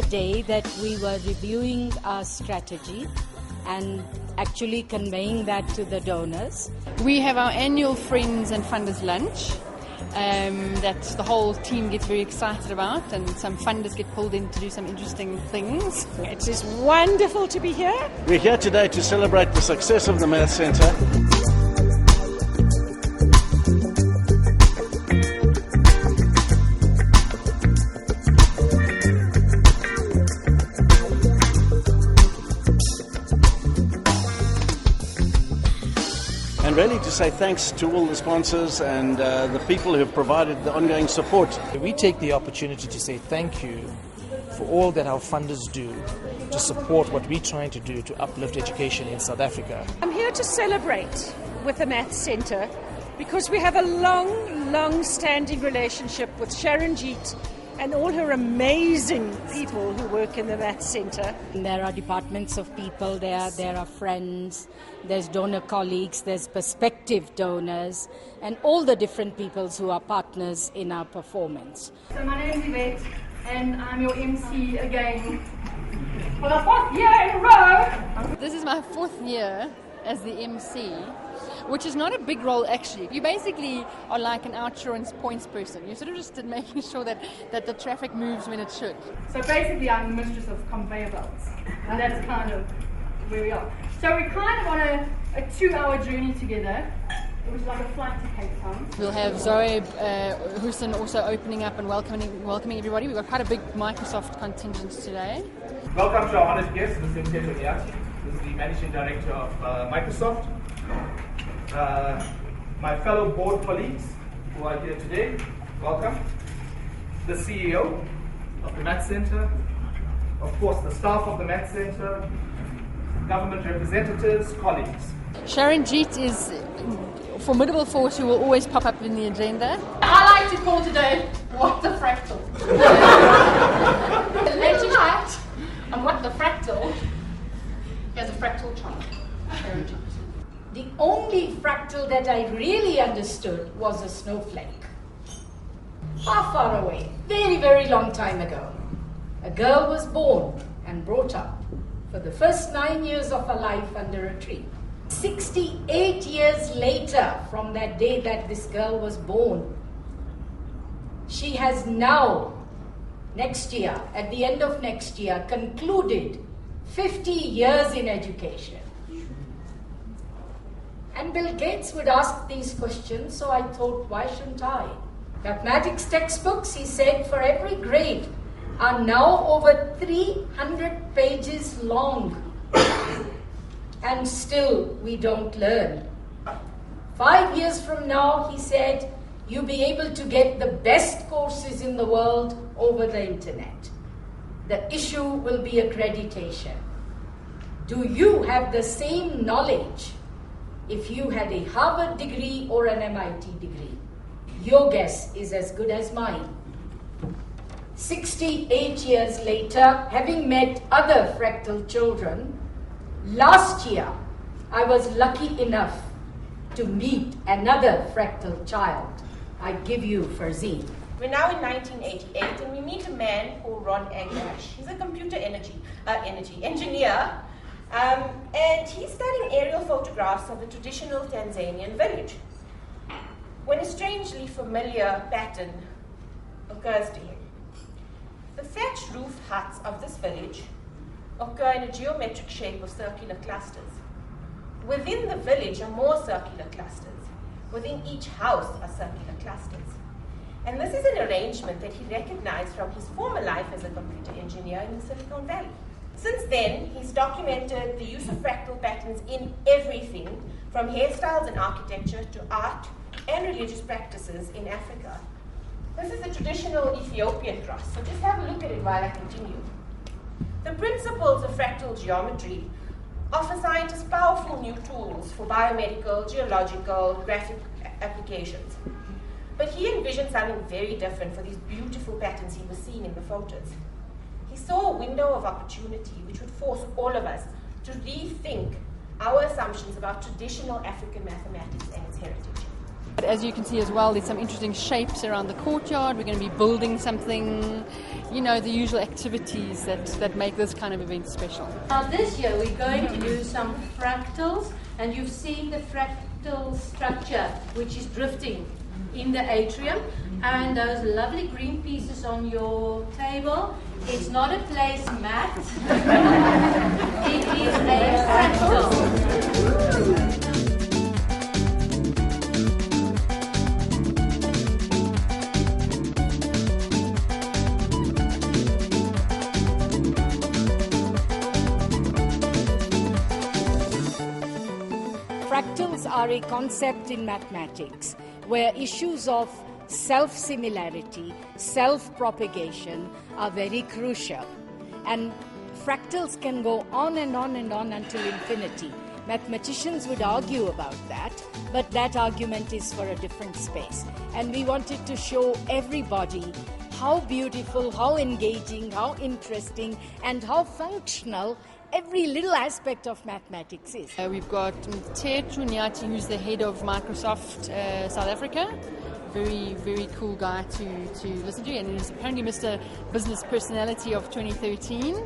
day that we were reviewing our strategy and actually conveying that to the donors. We have our annual Friends and Funders Lunch that the whole team gets very excited about, and some funders get pulled in to do some interesting things. It's just wonderful to be here. We're here today to celebrate the success of the Math Centre. And really to say thanks to all the sponsors and the people who have provided the ongoing support. We take the opportunity to say thank you for all that our funders do to support what we're trying to do to uplift education in South Africa. I'm here to celebrate with the Math Centre because we have a long-standing relationship with Sharon Jeet and all her amazing people who work in the Math Centre. There are departments of people, there are friends, there's donor colleagues, there's prospective donors, and all the different peoples who are partners in our performance. So my name is Yvette, and I'm your MC again for the 4th year in a row. This is my 4th year as the MC, which is not a big role actually. You basically are like an outsurance points person. You're sort of just making sure that the traffic moves when it should. So basically I'm the mistress of conveyor belts, and that's kind of where we are. So we're kind of on a 2-hour journey together, which is like a flight to Cape Town. We'll have Zoe Hussein also opening up and welcoming everybody. We've got quite a big Microsoft contingent today. Welcome to our honoured guest, Mr. Mteto Nyati. This is the Managing Director of Microsoft. My fellow board colleagues who are here today, welcome. The CEO of the Math Centre, of course the staff of the Math Centre, government representatives, colleagues. Sharon Jeet is a formidable force who will always pop up in the agenda. I like to call today What the Fractal. And tonight, on What the Fractal, there's a fractal child, Sharon Jeet. The only fractal that I really understood was a snowflake. Far away, very long time ago, a girl was born and brought up for the first 9 years of her life under a tree. 68 years later from that day that this girl was born, she has now, next year, at the end of next year, concluded 50 years in education. And Bill Gates would ask these questions, so I thought, why shouldn't I? Mathematics textbooks, he said, for every grade are now over 300 pages long. And still we don't learn. 5 years from now, he said, you'll be able to get the best courses in the world over the internet. The issue will be accreditation. Do you have the same knowledge if you had a Harvard degree or an MIT degree? Your guess is as good as mine. 68 years later, having met other fractal children, last year I was lucky enough to meet another fractal child. I give you Farzeen. We're now in 1988 and we meet a man called Ron Agash. He's a computer engineer. And he's studying aerial photographs of a traditional Tanzanian village when a strangely familiar pattern occurs to him. The thatched roof huts of this village occur in a geometric shape of circular clusters. Within the village are more circular clusters. Within each house are circular clusters. And this is an arrangement that he recognized from his former life as a computer engineer in the Silicon Valley. Since then, he's documented the use of fractal patterns in everything from hairstyles and architecture to art and religious practices in Africa. This is a traditional Ethiopian cross, so just have a look at it while I continue. The principles of fractal geometry offer scientists powerful new tools for biomedical, geological, graphic applications. But he envisioned something very different for these beautiful patterns he was seeing in the photos. He saw a window of opportunity which would force all of us to rethink our assumptions about traditional African mathematics and its heritage. But as you can see as well, there's some interesting shapes around the courtyard. We're going to be building something, you know, the usual activities that make this kind of event special. Now this year we're going to do some fractals, and you've seen the fractal structure which is drifting in the atrium, and those lovely green pieces on your table. It's not a placemat, it is a fractal. Fractals are a concept in mathematics where issues of self-similarity, self-propagation are very crucial. And fractals can go on and on and on until infinity. Mathematicians would argue about that, but that argument is for a different space. And we wanted to show everybody how beautiful, how engaging, how interesting, and how functional every little aspect of mathematics is. We've got Mtetu Nyati, who's the head of Microsoft South Africa. Very, very cool guy to listen to, and he's apparently Mr. Business Personality of 2013.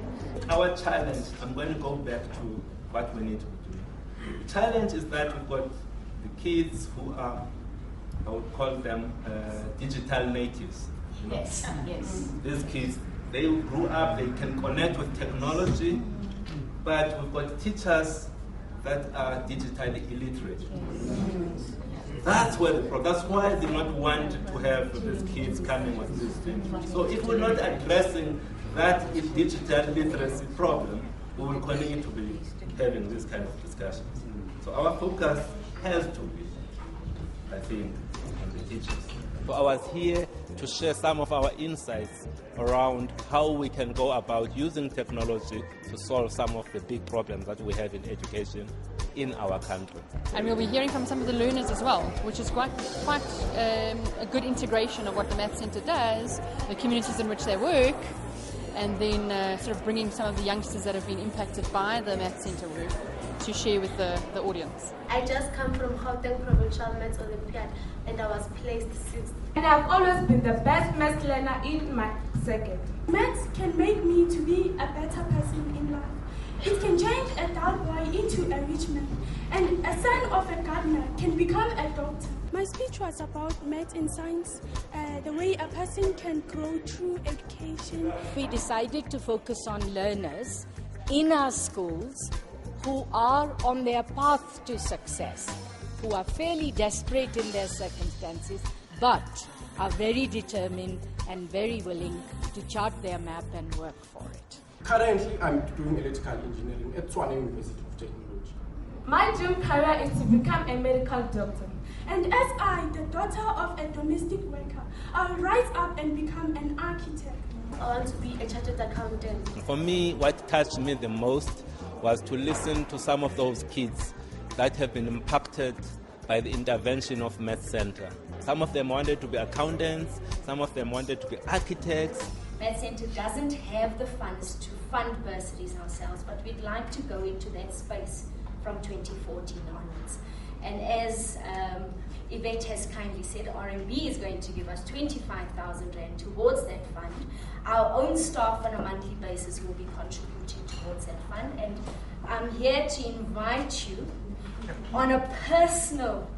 Our challenge, I'm going to go back to what we need to do. The challenge is that we've got the kids who are, I would call them digital natives. You know? Yes, yes. These kids, they grew up, they can connect with technology, but we've got teachers that are digitally illiterate. That's where the problem. That's why they not want to have these kids coming with these things. So if we're not addressing that digital literacy problem, we will continue to be having this kind of discussions. So our focus has to be, I think, on the teachers. So I was here to share some of our insights around how we can go about using technology to solve some of the big problems that we have in education in our country. And we'll be hearing from some of the learners as well, which is quite a good integration of what the Math Centre does, the communities in which they work, and then sort of bringing some of the youngsters that have been impacted by the Math Centre work to share with the audience. I just come from Gauteng Provincial Maths Olympiad, and I was placed 6th. And I've always been the best maths learner in my circuit. Maths can make me to be a better person in life. It can change a dull boy into a rich man, and a son of a gardener can become a doctor. My speech was about maths and science, the way a person can grow through education. We decided to focus on learners in our schools who are on their path to success, who are fairly desperate in their circumstances, but are very determined and very willing to chart their map and work for it. Currently, I'm doing electrical engineering at Tshwane University of Technology. My dream career is to become a medical doctor. And as I, the daughter of a domestic worker, I'll rise up and become an architect. I want to be a chartered accountant. For me, what touched me the most was to listen to some of those kids that have been impacted by the intervention of Math Centre. Some of them wanted to be accountants, some of them wanted to be architects. Math Centre doesn't have the funds to fund bursaries ourselves, but we'd like to go into that space from 2014 onwards. And as Yvette has kindly said, RMB is going to give us 25,000 Rand towards that fund. Our own staff on a monthly basis will be contributing towards that fund. And I'm here to invite you on a personal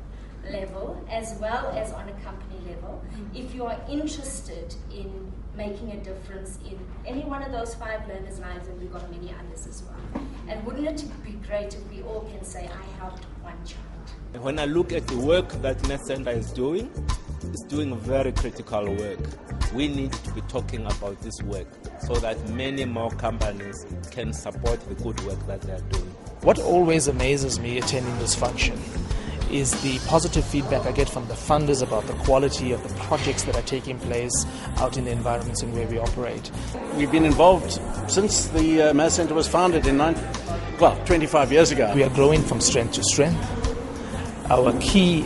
level as well as on a company level, if you are interested in making a difference in any one of those 5 learners' lives, and we've got many others as well. And wouldn't it be great if we all can say, I helped one child? When I look at the work that Math Centre is doing, it's doing very critical work. We need to be talking about this work so that many more companies can support the good work that they are doing. What always amazes me attending this function is the positive feedback I get from the funders about the quality of the projects that are taking place out in the environments in where we operate. We've been involved since the Math Centre was founded in 25 years ago. We are growing from strength to strength. Our key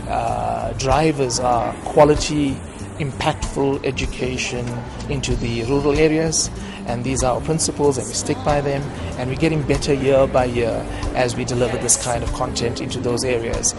drivers are quality, impactful education into the rural areas, and these are our principles and we stick by them, and we're getting better year by year as we deliver this kind of content into those areas.